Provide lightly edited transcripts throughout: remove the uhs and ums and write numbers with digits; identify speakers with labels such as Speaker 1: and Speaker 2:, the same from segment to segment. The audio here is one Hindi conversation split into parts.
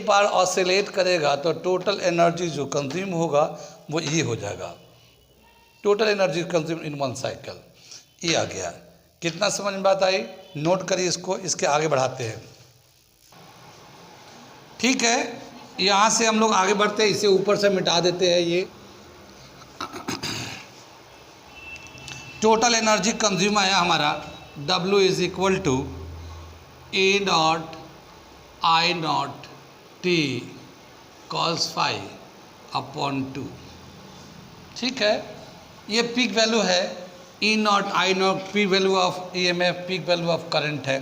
Speaker 1: बार ऑसिलेट करेगा तो टोटल एनर्जी जो कंज्यूम होगा वो ये हो जाएगा, total energy consume in one cycle. ये आ गया। कितना समझ में बात आई? नोट करिए इसको, इसके आगे बढ़ाते हैं। ठीक है, यहाँ से हम लोग आगे बढ़ते हैं, इसे ऊपर से मिटा देते हैं। ये टोटल एनर्जी कंज्यूम आया हमारा W is equal to A naught I naught T cos phi upon 2। ठीक है, ये पीक वैल्यू है। E naught I naught peak value of EMF, peak value of current है।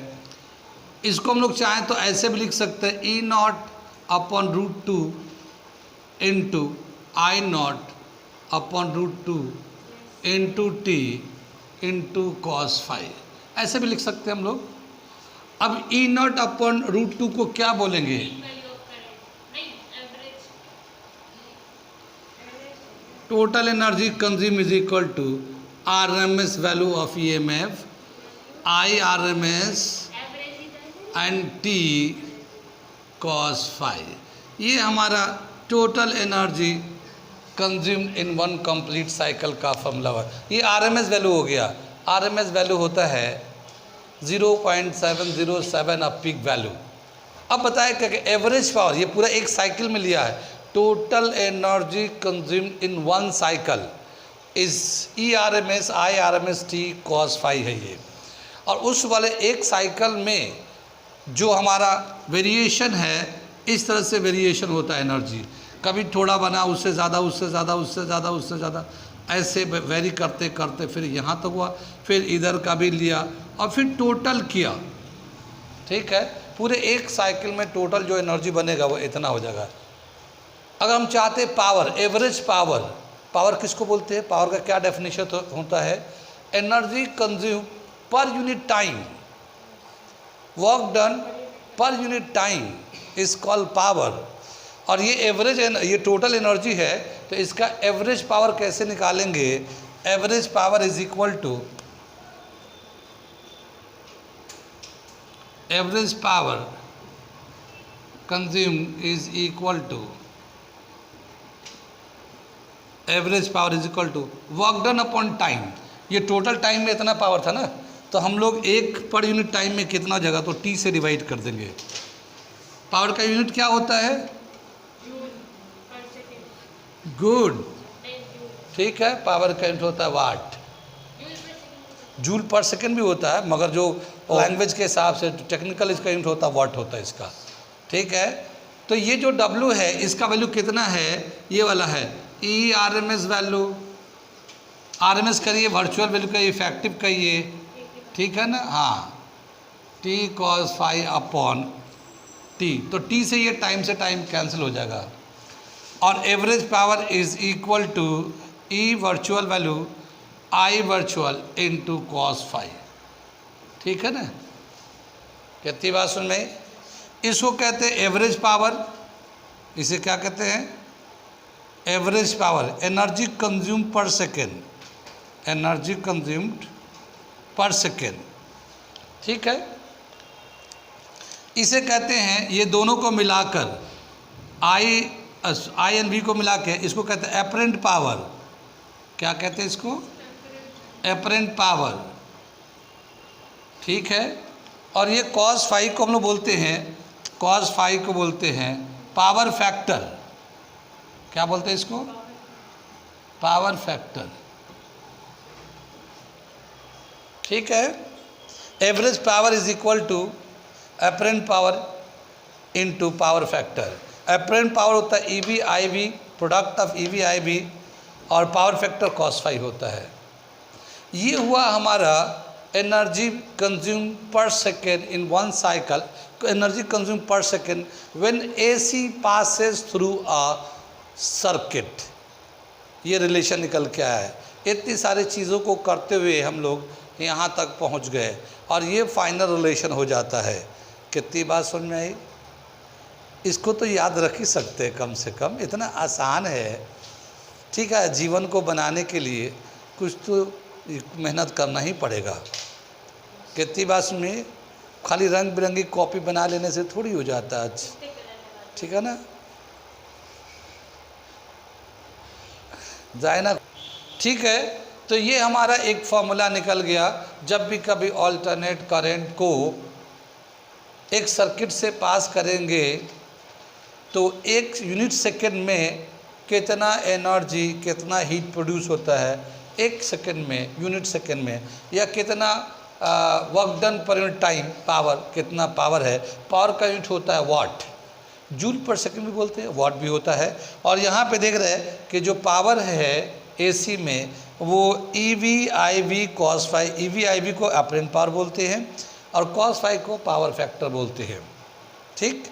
Speaker 1: इसको हम लोग चाहें तो ऐसे भी लिख सकते हैं, E naught upon root 2 into I naught upon root 2 into T into cos phi, ऐसे भी लिख सकते हैं हम लोग। अब E नॉट अपॉन रूट 2 को क्या बोलेंगे? Total energy consume is equal to RMS value of EMF IRMS and T cos phi. ये हमारा total energy consume in one complete cycle का फॉर्मूला है। ये RMS वैल्यू हो गया। RMS वैल्यू होता है 0.707 ऑफ पीक वैल्यू। अब बताए क्या कि एवरेज पावर, ये पूरा एक साइकिल में लिया है, total energy consume in one cycle is ERMS IRMS T cos phi है ये। और उस वाले एक साइकिल में जो हमारा वेरिएशन है, इस तरह से वेरिएशन होता है एनर्जी, कभी थोड़ा बना, उससे ज़्यादा, उससे ज़्यादा, उससे ज़्यादा, उससे ज़्यादा, ऐसे वेरी करते करते फिर यहाँ तक हुआ, फिर इधर का भी लिया और फिर टोटल किया। ठीक है, पूरे एक साइकिल में टोटल जो एनर्जी बनेगा वो इतना हो जाएगा। अगर हम चाहते पावर, एवरेज पावर, पावर किसको बोलते हैं? पावर का क्या डेफिनेशन होता है? Energy consume per unit time, work done per unit time is called power. और ये एवरेज, ये टोटल एनर्जी है, तो इसका एवरेज पावर कैसे निकालेंगे? Average power is equal to, average power consume is equal to, average power is equal to work done upon time. ये टोटल टाइम में इतना पावर था ना, तो हम लोग एक पर यूनिट टाइम में कितना जगह, तो T से डिवाइड कर देंगे। पावर का यूनिट क्या होता है? गुड, ठीक है, पावर का यूनिट होता है वाट। जूल पर सेकेंड भी होता है, मगर जो लैंग्वेज के हिसाब से टेक्निकल इसका यूनिट होता है वाट होता है इसका। ठीक है, तो ये जो W है इसका वैल्यू कितना है? ये वाला है ERMS वैल्यू। RMS करिए, वर्चुअल वैल्यू का इफेक्टिव कहिए, ठीक है ना? हाँ, T cos phi upon T, तो T से ये टाइम से टाइम कैंसिल हो जाएगा। और average power is equal to E virtual value I virtual into cos phi. ठीक है ना? कितनी बात सुन में? इसको कहते हैं एवरेज पावर। इसे क्या कहते हैं? Average power, energy consume per second, energy consumed पर सेकेंड। ठीक है, इसे कहते हैं, ये दोनों को मिलाकर I एंड V को मिला के इसको कहते हैं एपरेंट पावर। क्या कहते हैं इसको? Apparent power. ठीक है, और ये कॉस फाई को हम लोग बोलते हैं, कॉस फाई को बोलते हैं पावर फैक्टर। क्या बोलते हैं इसको? Power factor. ठीक है, average power is equal to apparent power into power factor. Apparent power होता है EV IV, product of EV IV, और पावर फैक्टर कॉस फाई होता है। ये हुआ हमारा energy consume per second in one cycle, energy consume per second when AC passes through a circuit. ये रिलेशन निकल के आया है। इतनी सारी चीज़ों को करते हुए हम लोग यहाँ तक पहुँच गए और ये फाइनल रिलेशन हो जाता है। कितनी बात समझ में आई? इसको तो याद रख ही सकते हैं कम से कम, इतना आसान है। ठीक है, जीवन को बनाने के लिए कुछ तो मेहनत करना ही पड़ेगा। कितनी बात में खाली रंग बिरंगी कॉपी बना लेने से थोड़ी हो जाता है। ठीक है ना, जाए ना, ठीक है। तो ये हमारा एक फॉर्मूला निकल गया। जब भी कभी ऑल्टरनेट करंट को एक सर्किट से पास करेंगे तो 1 यूनिट सेकेंड में कितना एनर्जी, कितना हीट प्रोड्यूस होता है 1 सेकेंड में, यूनिट सेकेंड में, या कितना work done per unit time, power, कितना पावर है। पावर का यूनिट होता है वाट, जूल पर सेकंड भी बोलते हैं, वाट भी होता है। और यहाँ पे देख रहे हैं कि जो पावर है एसी में वो EV IV cos phi, EV IV को अपरेंट पावर बोलते हैं और कॉस फाई को पावर फैक्टर बोलते हैं। ठीक,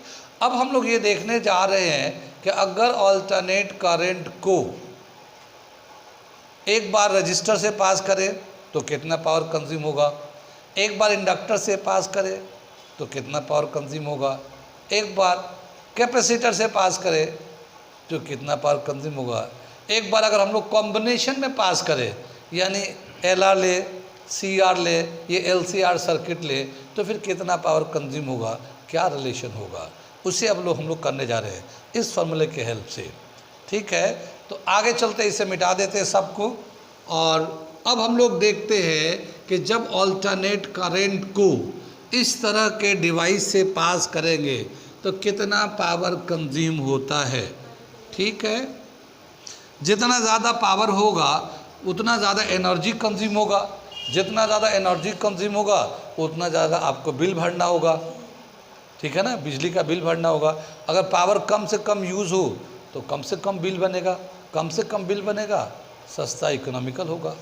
Speaker 1: अब हम लोग ये देखने जा रहे हैं कि अगर ऑल्टरनेट करंट को एक बार रजिस्टर से पास करें तो कितना पावर कंज्यूम होगा, एक बार इंडक्टर से पास करें तो कितना पावर कंज्यूम होगा, एक बार कैपेसिटर से पास करें तो कितना पावर कंज्यूम होगा, एक बार अगर हम लोग कॉम्बिनेशन में पास करें यानी एलआर ले, सीआर ले, ये एलसीआर सर्किट ले तो फिर कितना पावर कंज्यूम होगा, क्या रिलेशन होगा, उसे अब हम लोग करने जा रहे हैं इस फॉर्मूले के हेल्प से। ठीक है, तो आगे चलते इसे मिटा देते हैं सबको। और अब हम लोग देखते हैं कि जब ऑल्टरनेट करंट को इस तरह के डिवाइस से पास करेंगे तो कितना पावर कंज्यूम होता है। ठीक है, जितना ज़्यादा पावर होगा उतना ज़्यादा एनर्जी कंज्यूम होगा, जितना ज़्यादा एनर्जी कंज्यूम होगा उतना ज़्यादा आपको बिल भरना होगा। ठीक है ना, बिजली का बिल भरना होगा। अगर पावर कम से कम यूज़ हो तो कम से कम बिल बनेगा, कम से कम बिल बनेगा, सस्ता इकोनॉमिकल होगा।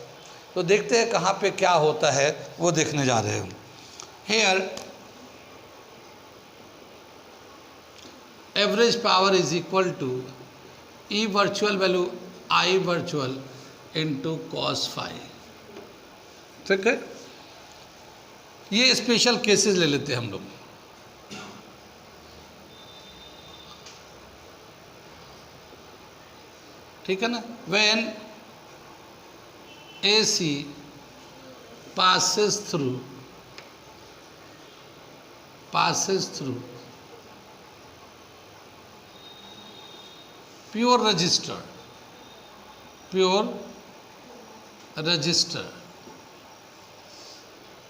Speaker 1: तो देखते हैं कहाँ पे क्या होता है वो देखने जा रहे हैं। Here average power is equal to E virtual value I virtual into cos phi. ठीक है, ये स्पेशल केसेस ले लेते हैं हम लोग। ठीक है ना, when AC passes through pure resistor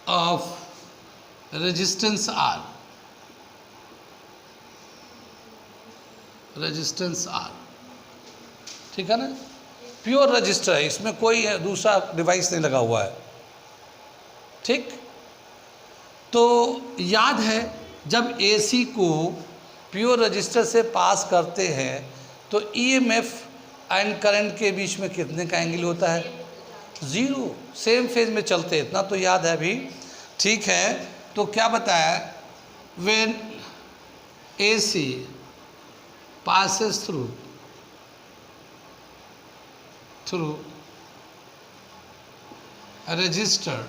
Speaker 1: of resistance R, ठीक है ना, प्योर रजिस्टर है, इसमें कोई दूसरा डिवाइस नहीं लगा हुआ है। ठीक, तो याद है जब AC को प्योर रजिस्टर से पास करते हैं तो EMF एंड करंट के बीच में कितने का एंगल होता है, 0, सेम फेज में चलते हैं, इतना तो याद है अभी। ठीक है, तो क्या बताया, when AC passes through a resistor,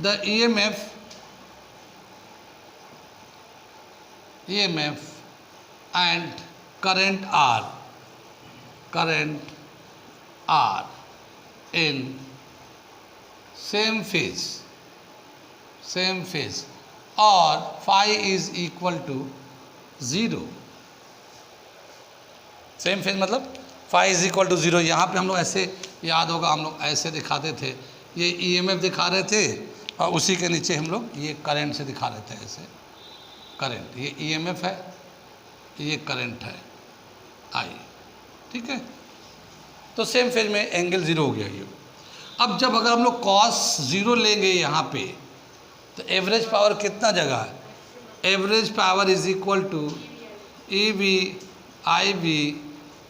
Speaker 1: the EMF and current are in same phase और phi is equal to 0। Same phase मतलब फाई इज इक्वल टू 0। यहाँ पे हम लोग ऐसे, याद होगा हम लोग ऐसे दिखाते थे, ये EMF दिखा रहे थे और उसी के नीचे हम लोग ये करंट से दिखा रहे थे, ऐसे करंट, ये EMF है, ये करंट है I। ठीक है, तो सेम फेज में एंगल 0 हो गया ये। अब जब अगर हम लोग cos 0 लेंगे यहाँ पे तो एवरेज पावर कितना जगह है, average power is equal to EV IV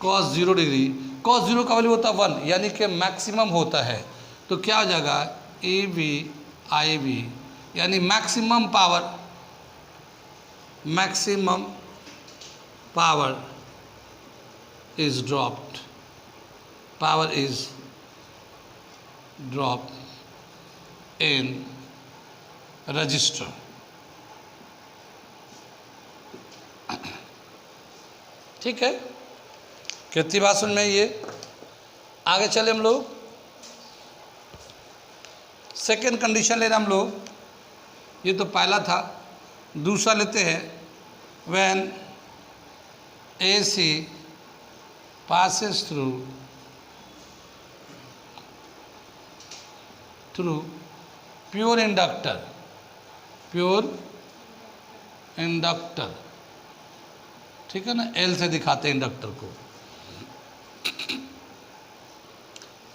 Speaker 1: cos 0 degree. cos 0 का वैल्यू होता है 1, यानी कि मैक्सिमम होता है, तो क्या हो जाएगा EV IV, यानी maximum power is dropped, in register. ठीक है, कितनी बात सुन में ये। आगे चले हम लोग, सेकेंड कंडीशन ले रहे हम लोग, ये तो पहला था, दूसरा लेते हैं। when AC passes through pure inductor, ठीक है ना, एल से दिखाते हैं इंडक्टर को।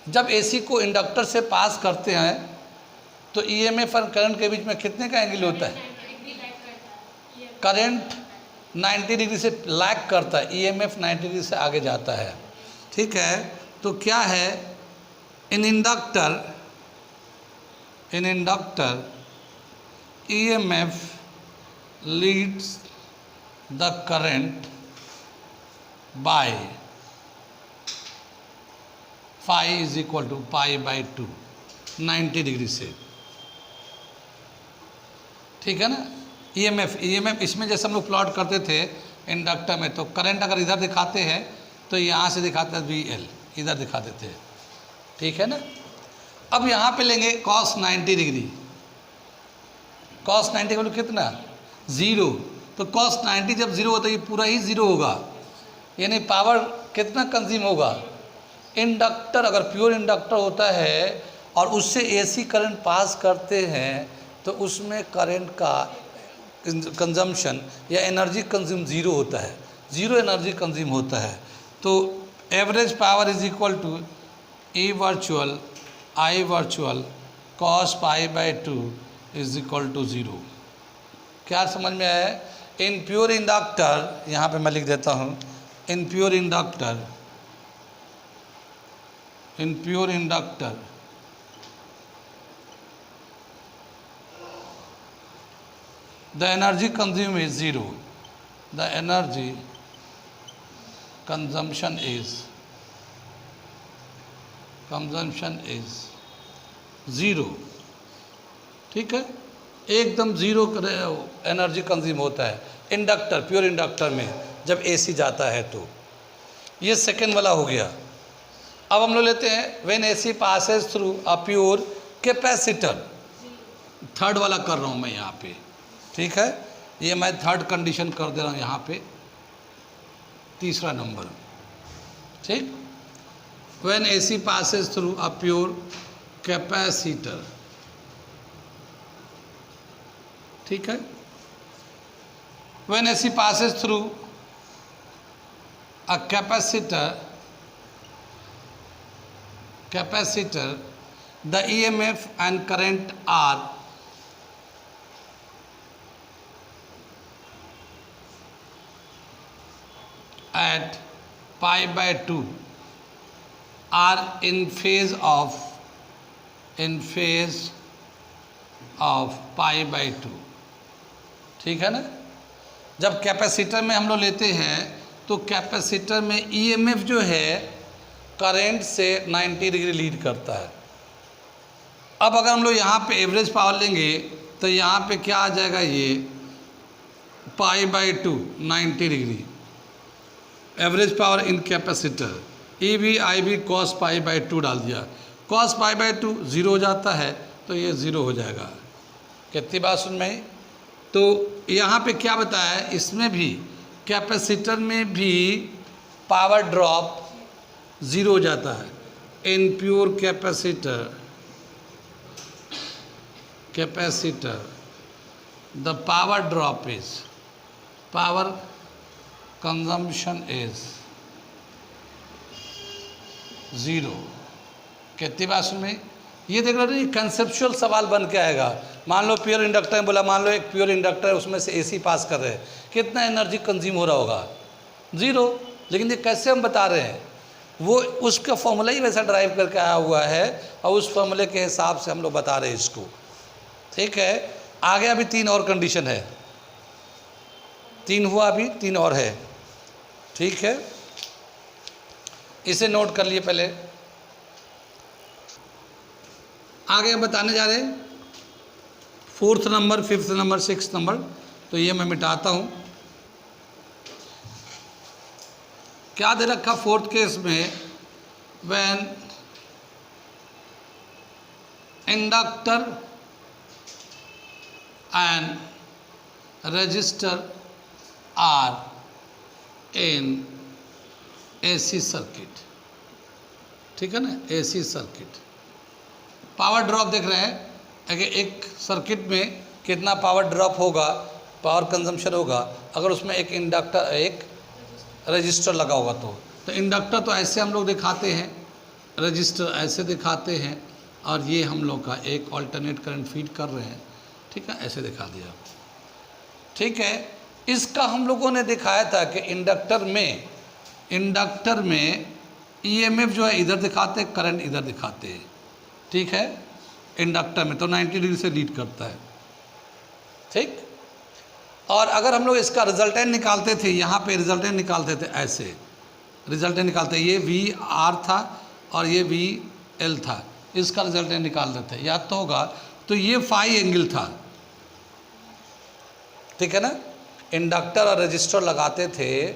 Speaker 1: जब एसी को इंडक्टर से पास करते हैं तो ईएमएफ और करंट के बीच में कितने का एंगल होता है? करंट 90 डिग्री से लैग करता है, ईएमएफ 90 डिग्री से आगे जाता है, ठीक है। तो क्या है, in inductor EMF leads the current by phi is equal to pi by 2, 90 degree से, ठीक है ना। ईएमएफ इसमें जैसे हम लोग प्लॉट करते थे इंडक्टर में, तो करंट अगर इधर दिखाते हैं तो यहाँ से दिखाते हैं VL, इधर दिखा देते हैं, ठीक है ना। अब यहाँ पे लेंगे cos 90 डिग्री, cos 90 का कितना? 0। तो cos 90 जब 0 होता है ये पूरा ही 0 होगा, यानी पावर कितना कंज्यूम होगा? इंडक्टर अगर प्योर इंडक्टर होता है और उससे एसी करंट पास करते हैं तो उसमें करंट का कंजम्पशन या एनर्जी कंज्यूम 0 होता है, 0 एनर्जी कंज्यूम होता है। तो average power is equal to E virtual I virtual cos pi by 2 is equal to 0। क्या समझ में आया? इन प्योर इंडक्टर, यहाँ पे मैं लिख देता हूँ, in pure inductor the energy consumed is 0, the energy consumption is 0, ठीक है, एकदम 0 एनर्जी कंज्यूम होता है इंडक्टर, प्योर इंडक्टर में जब एसी जाता है। तो ये सेकेंड वाला हो गया। अब हम लोग लेते हैं when AC passes through a pure capacitor, third वाला कर रहा हूँ मैं यहाँ पे, ठीक है, ये मैं थर्ड कंडीशन कर दे रहा हूँ यहाँ पे, तीसरा नंबर, ठीक। When AC passes through a pure capacitor, ठीक है, when AC passes through a capacitor the EMF and current are at pi by 2 are in phase of pi by 2, ठीक है ना। जब कैपेसिटर में हम लोग लेते हैं तो कैपेसिटर में ईएमएफ जो है करंट से 90 डिग्री लीड करता है। अब अगर हम लोग यहाँ पे एवरेज पावर लेंगे तो यहाँ पे क्या आ जाएगा, ये pi by 2 90 degree average power in capacitor, E V I V cos pi by 2 डाल दिया, कॉस पाई बाई 2 0 हो जाता है, तो ये 0 हो जाएगा। कितनी बात सुन में? तो यहाँ पे क्या बताया है, इसमें भी कैपेसिटर में भी पावर ड्रॉप 0 हो जाता है। In pure capacitor the power drop is, power consumption is 0। कितनी बात सुन में? ये देख रहे हो, कंसेप्चुअल सवाल बन के आएगा। मान लो प्योर इंडक्टर में बोला, मान लो एक प्योर इंडक्टर है, उसमें से एसी पास कर रहे हैं, कितना एनर्जी कंज्यूम हो रहा होगा? 0। लेकिन ये कैसे हम बता रहे हैं? वो उसका फॉर्मूला ही वैसा ड्राइव करके आया हुआ है और उस फॉर्मूले के हिसाब से हम लोग बता रहे हैं इसको, ठीक है। आगे अभी 3 और कंडीशन है, 3 हुआ, अभी 3 और है, ठीक है। इसे नोट कर लिए पहले। आगे हम बताने जा रहे हैं 4th number, 5th number, 6th number. तो ये मैं मिटाता हूँ। क्या दे रखा 4th केस में? When inductor and resistor are in AC circuit, ठीक है ना, AC सर्किट। पावर ड्रॉप देख रहे हैं कि एक सर्किट में कितना पावर ड्रॉप होगा, पावर कंजम्पशन होगा अगर उसमें एक इंडक्टर एक रजिस्टर लगा होगा। तो इंडक्टर तो ऐसे हम लोग दिखाते हैं, रजिस्टर ऐसे दिखाते हैं, और ये हम लोग का एक ऑल्टरनेट करंट फीड कर रहे हैं, ठीक है, ऐसे दिखा दिया, ठीक है। इसका हम लोगों ने दिखाया था कि इंडक्टर में EMF जो है इधर दिखाते हैं, करंट इधर दिखाते हैं, ठीक है। इंडक्टर में तो 90 डिग्री से लीड करता है, ठीक। और अगर हम लोग इसका रिजल्टेंट निकालते थे, यहाँ पे रिजल्टेंट निकालते थे, ऐसे रिजल्टेंट निकालते, ये VR था और ये VL था, इसका रिजल्टेंट निकालते थे, याद तो होगा। तो ये फाई एंगल था, ठीक है ना। इंडक्टर और रजिस्टर लगाते थे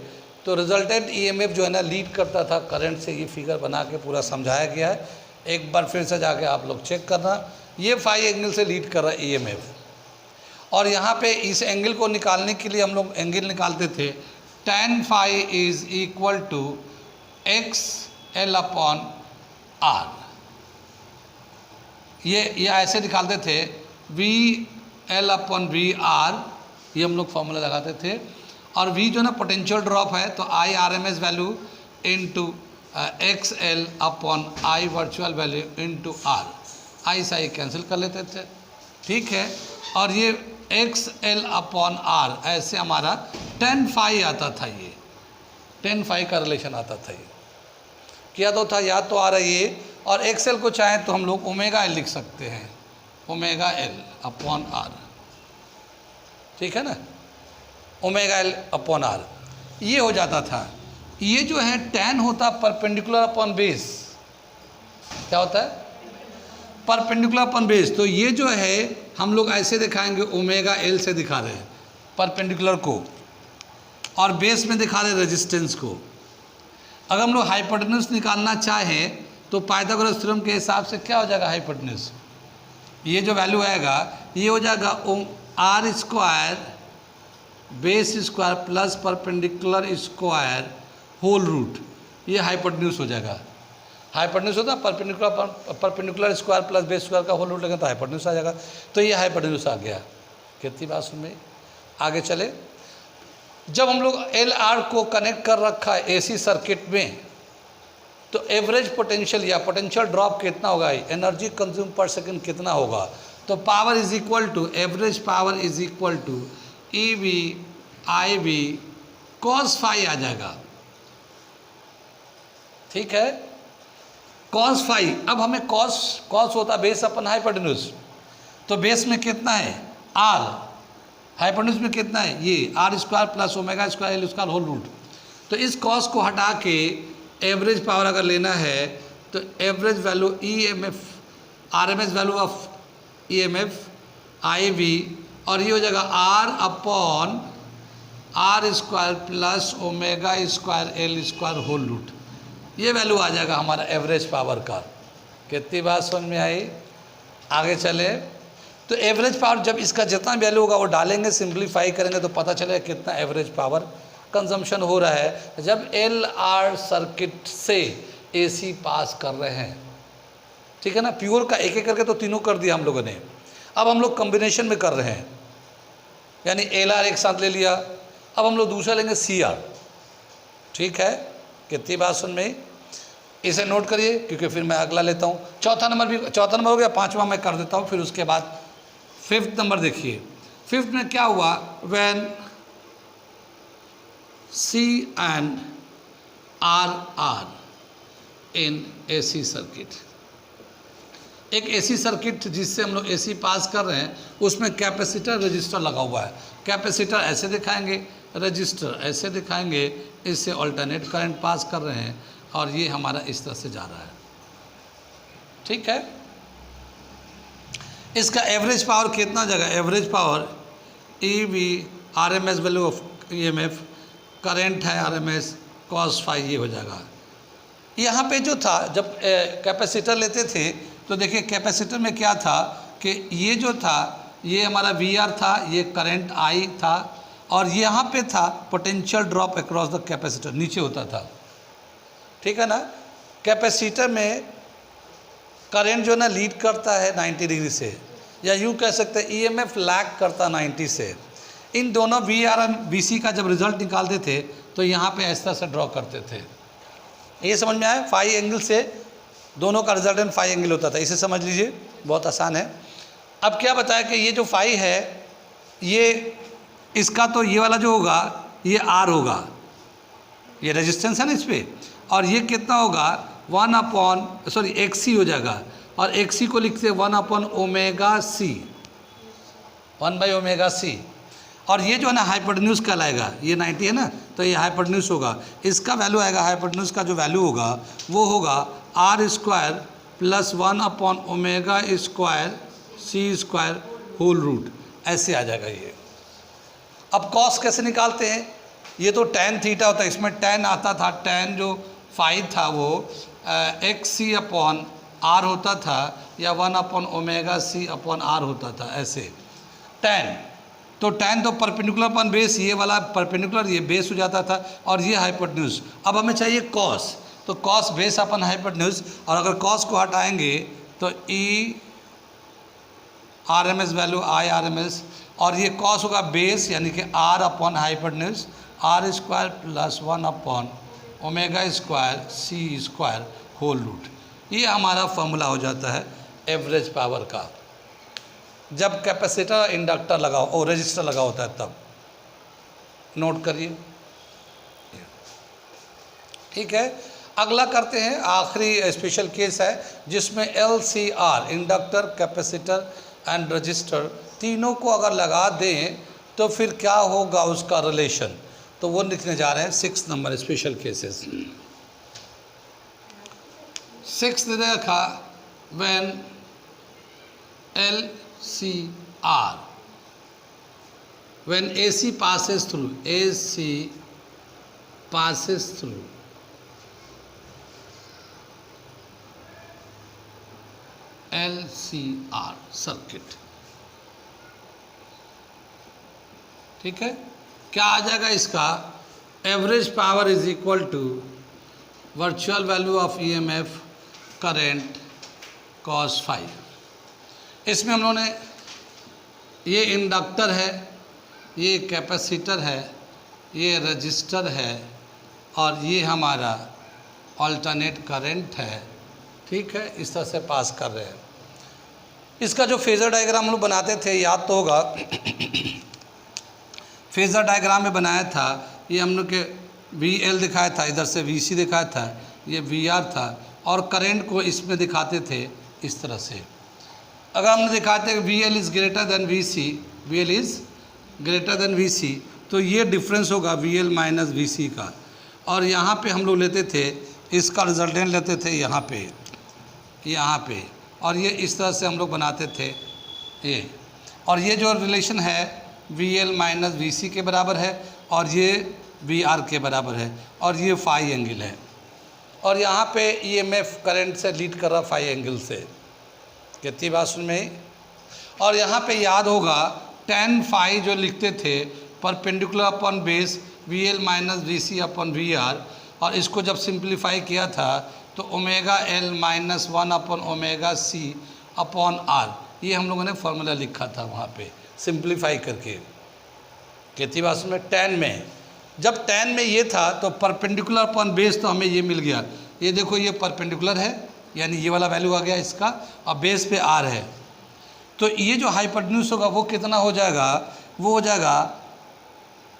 Speaker 1: तो रिजल्टेंट EMF जो है ना लीड करता था करंट से। ये फिगर बना के पूरा समझाया गया है, एक बार फिर से जाके आप लोग चेक करना। ये फाई एंगल से लीड कर रहा है EMF, और यहाँ पे इस एंगल को निकालने के लिए हम लोग एंगल निकालते थे, tan phi is equal to XL upon R। ये ऐसे निकालते थे, VL अपॉन VR, ये हम लोग फॉर्मूला लगाते थे। और V जो ना पोटेंशियल ड्रॉप है, तो I RMS value into XL upon I virtual value into R, I से I कैंसिल कर लेते थे, ठीक है। और ये XL अपॉन R ऐसे हमारा tan फाई आता था, ये tan फाई का रिलेशन आता था, ये किया तो था, याद तो आ रहा है ये। और XL को चाहें तो हम लोग ओमेगा L लिख सकते हैं, ओमेगा L अपॉन R, ठीक है ना, ओमेगा L अपॉन R ये हो जाता था। ये जो है tan होता परपेंडिकुलर अपॉन बेस, क्या होता है, परपेंडिकुलर अपॉन बेस। तो ये जो है हम लोग ऐसे दिखाएंगे, ओमेगा L से दिखा रहे हैं परपेंडिकुलर को, और बेस में दिखा रहे रेजिस्टेंस को। अगर हम लोग हाइपोटेन्यूज निकालना चाहें तो पाइथागोरस थ्योरम के हिसाब से क्या हो जाएगा, हाइपोटेन्यूज, ये जो वैल्यू आएगा ये हो जाएगा R square base square plus perpendicular square whole root, ये हाइपोटेन्यूज हो जाएगा। हाइपोटेन्यूज होता है perpendicular square plus base square का होल रूट लगेगा तो हाइपोटेन्यूज आ जाएगा। तो ये हाइपोटेन्यूज आ गया। कितनी बात सुन में, आगे चले। जब हम लोग LR को कनेक्ट कर रखा है AC सर्किट में, तो एवरेज पोटेंशियल या पोटेंशियल ड्रॉप कितना होगा, एनर्जी कंज्यूम पर सेकंड कितना होगा, तो power is equal to, average power is equal to EV IB cos phi आ जाएगा, ठीक है, cos फाई। अब हमें cos होता बेस अपन हाइपोटेन्यूज, तो बेस में कितना है R, हाइपोटेन्यूज में कितना है ये R square plus omega square L square whole root. तो इस cos को हटा के एवरेज पावर अगर लेना है तो average value EMF, RMS value of EMF IB, और ये हो जाएगा R upon R square plus omega square L square whole root. ये वैल्यू आ जाएगा हमारा एवरेज पावर का। कितनी बात समझ में आई, आगे चले। तो एवरेज पावर जब इसका जितना वैल्यू होगा वो डालेंगे, सिंप्लीफाई करेंगे तो पता चलेगा कितना एवरेज पावर कंजम्पशन हो रहा है जब LR सर्किट से AC पास कर रहे हैं, ठीक है ना। प्योर का एक एक करके तो तीनों कर दिया हम लोगों ने, अब हम लोग कॉम्बिनेशन में कर रहे हैं, यानी LR एक साथ ले लिया, अब हम लोग दूसरा लेंगे CR, ठीक है। कितनी बात सुन में, इसे नोट करिए क्योंकि फिर मैं अगला लेता हूँ। चौथा नंबर हो गया, पांचवा मैं कर देता हूँ, फिर उसके बाद फिफ्थ नंबर देखिए। फिफ्थ में क्या हुआ, when C and R are in AC circuit. एक AC सर्किट जिससे हम लोग AC पास कर रहे हैं उसमें कैपेसिटर रजिस्टर लगा हुआ है। कैपेसिटर ऐसे दिखाएंगे, रजिस्टर ऐसे दिखाएंगे, इससे अल्टरनेट करंट पास कर रहे हैं और ये हमारा इस तरह से जा रहा है, ठीक है। इसका एवरेज पावर कितना जगह, average power EV RMS value of EMF, current है RMS cos फाई, ये हो जाएगा। यहाँ पे जो था जब कैपेसिटर लेते थे तो देखिए कैपेसिटर में क्या था कि ये जो था ये हमारा VR था, ये करंट I था, और यहाँ पे था potential drop across the capacitor, नीचे होता था, ठीक है ना। कैपेसिटर में करंट जो है ना लीड करता है 90 डिग्री से, या यूँ कह सकते हैं ईएमएफ लैग करता 90 से। इन दोनों वी आर और वी सी का जब रिजल्ट निकालते थे तो यहाँ पे इस तरह से ड्रॉ करते थे। ये समझ में आया, फाई एंगल से दोनों का रिजल्टेंट फाई एंगल होता था, इसे समझ लीजिए, बहुत आसान है। अब क्या बताया कि ये जो फाई है, ये इसका तो ये वाला जो होगा ये आर होगा, ये रेजिस्टेंस है ना इस पर, और ये कितना होगा 1 XC हो जाएगा, और XC को लिखते हैं 1/ω/c, 1/ω/c। और ये जो है ना हाइपोटेन्यूज कहलाएगा, ये 90 है ना, तो ये हाइपोटेन्यूज होगा, इसका वैल्यू आएगा, हाइपोटेन्यूज का जो वैल्यू होगा वो होगा r² + 1/ω² c² होल रूट, ऐसे आ जाएगा ये। अब कॉस कैसे निकालते हैं, ये तो tan थीटा होता है, इसमें tan आता था, tan जो फाई था वो XC/R होता था, या 1/ω/c/R होता था, ऐसे tan। तो tan तो परपेंडिकुलर अपन बेस, ये वाला परपेंडिकुलर, ये बेस हो जाता था, और ये हाइपोटेन्यूज। अब हमें चाहिए कॉस, तो कॉस बेस अपन हाइपोटेन्यूज, और अगर कॉस को हटाएंगे तो ई RMS वैल्यू IRMS, और ये कॉस होगा बेस यानी कि R/, hypotenuse R² + 1/ω² c² whole root. ये हमारा फॉर्मूला हो जाता है एवरेज पावर का, जब कैपेसिटर इंडक्टर लगा और रजिस्टर लगा होता है तब। नोट करिए, ठीक है। अगला करते हैं, आखिरी स्पेशल केस है जिसमें LCR, inductor, capacitor and register, तीनों को अगर लगा दें तो फिर क्या होगा उसका रिलेशन, तो वो लिखने जा रहे हैं 6 नंबर स्पेशल केसेस। 6 ने देखा when LCR, when AC passes through, AC passes through LCR circuit, ठीक है। क्या आ जाएगा इसका, average power is equal to virtual value of EMF current cos φ। इसमें हम लोगों ने, ये इंडक्टर है, ये कैपेसिटर है, ये रजिस्टर है, और ये हमारा अल्टरनेट करंट है, ठीक है। इस तरह से पास कर रहे हैं। इसका जो फेज़र डायग्राम हम लोग बनाते थे, याद तो होगा, फेज़र डायग्राम में बनाया था, ये हम लोग के VL दिखाया था, इधर से VC दिखाया था, ये VR था, और करंट को इसमें दिखाते थे इस तरह से। अगर हमने दिखाते हैं VL is greater than VC, VL is greater than VC, तो ये डिफरेंस होगा VL माइनस VC का, और यहाँ पे हम लोग लेते थे, इसका रिजल्टेंट लेते थे यहाँ पे, और ये इस तरह से हम लोग बनाते थे ये, और ये जो रिलेशन है VL माइनस VC के बराबर है, और ये VR के बराबर है, और ये फाई एंगल है, और यहाँ पे EMF करंट से लीड कर रहा फाई एंगल से। कितनी बात सुन में। और यहाँ पे याद होगा tan फाई जो लिखते थे perpendicular upon base VL minus VC upon VR, और इसको जब सिंप्लीफाई किया था तो ω/L माइनस 1/ω/c/R, ये हम लोगों ने फॉर्मूला लिखा था वहाँ पे सिंप्लीफाई करके। कितनी बात सुन में, tan में, जब tan में ये था तो परपेंडिकुलर अपॉन बेस, तो हमें ये मिल गया, ये देखो ये परपेंडिकुलर है, यानी ये वाला वैल्यू आ गया इसका, और बेस पे R है, तो ये जो हाइपोटेन्यूज होगा वो कितना हो जाएगा, वो हो जाएगा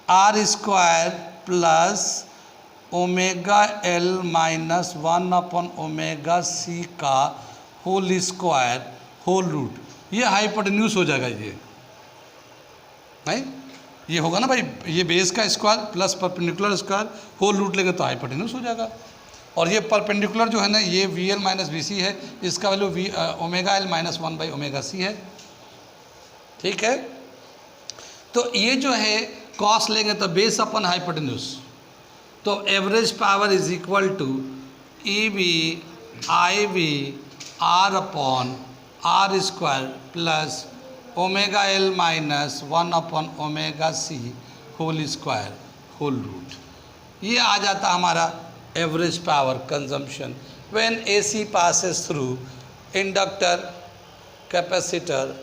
Speaker 1: R² + ω/L माइनस 1/ω/c का होल स्क्वायर होल रूट, ये हाइपोटेन्यूज हो जाएगा। ये नहीं, ये होगा ना भाई, ये बेस का square plus perpendicular square whole root लेंगे तो हाइपोटेन्यूज हो जाएगा। और ये परपेंडिकुलर जो है ना, ये VL माइनस VC है, इसका वैल्यू ω/L माइनस 1/ω/c है, ठीक है। तो ये जो है कॉस लेंगे तो बेस अपन हाइपोटेन्यूज, तो average power is equal to EV IV R/R² plus ω/L minus 1/ω/c whole square whole root. ये आ जाता हमारा average power consumption when AC passes through inductor, capacitor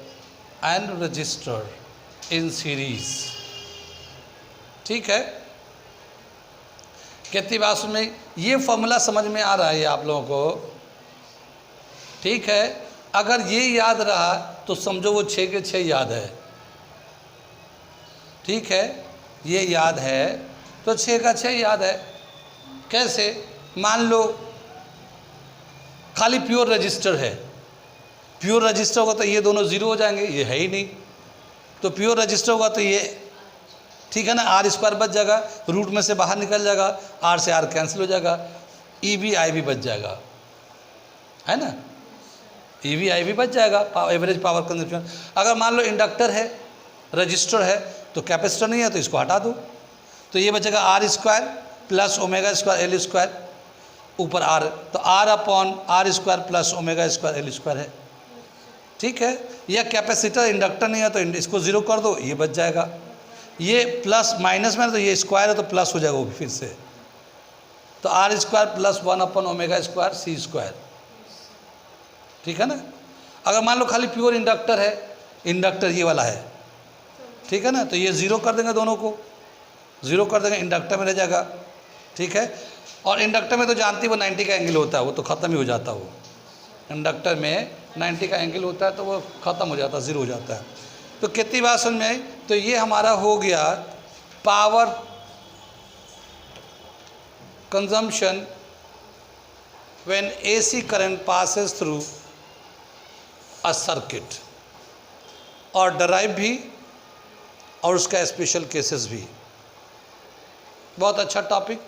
Speaker 1: and resistor in series. ठीक है, कितनी बात में ये फॉर्मूला समझ में आ रहा है आप लोगों को? ठीक है, अगर ये याद रहा तो समझो वो 6 के 6 याद है। ठीक है, ये याद है तो 6 का 6 याद है। कैसे? मान लो खाली प्योर रजिस्टर है, प्योर रजिस्टर होगा तो ये दोनों जीरो हो जाएंगे, ये है ही नहीं, तो प्योर रजिस्टर होगा तो ये, ठीक है ना, आर स्क्वायर बच जाएगा, रूट में से बाहर निकल जाएगा, आर से आर कैंसिल हो जाएगा, ई भी आई भी बच जाएगा, है ना, ई भी आई भी बच जाएगा, एवरेज पावर कंजप्शन। अगर मान लो इंडक्टर है, रजिस्टर है, तो कैपेसिटर नहीं है तो इसको हटा दो, तो ये बचेगा R square plus omega square L square, ऊपर आर, तो R upon R square plus omega square L square है। ठीक है, या कैपेसिटर इंडक्टर नहीं है तो इसको जीरो कर दो, ये बच जाएगा, ये प्लस माइनस में तो ये स्क्वायर है तो प्लस हो जाएगा वो भी फिर से, तो R square plus 1 upon omega square C square. ठीक है ना। अगर मान लो खाली प्योर इंडक्टर है, इंडक्टर ये वाला है, ठीक है ना, तो ये ज़ीरो कर देंगे, दोनों को ज़ीरो कर देंगे, इंडक्टर में रह जाएगा। ठीक है, और इंडक्टर में तो जानती वो 90 का एंगल होता है, वो तो ख़त्म ही हो जाता है, वो इंडक्टर में 90 का एंगल होता है तो वो ख़त्म हो जाता है, ज़ीरो हो जाता है। तो कितनी बात समझ में आई? तो ये हमारा हो गया power consumption when AC current passes through a circuit, और डराइव भी और उसका स्पेशल केसेस भी। बहुत अच्छा टॉपिक।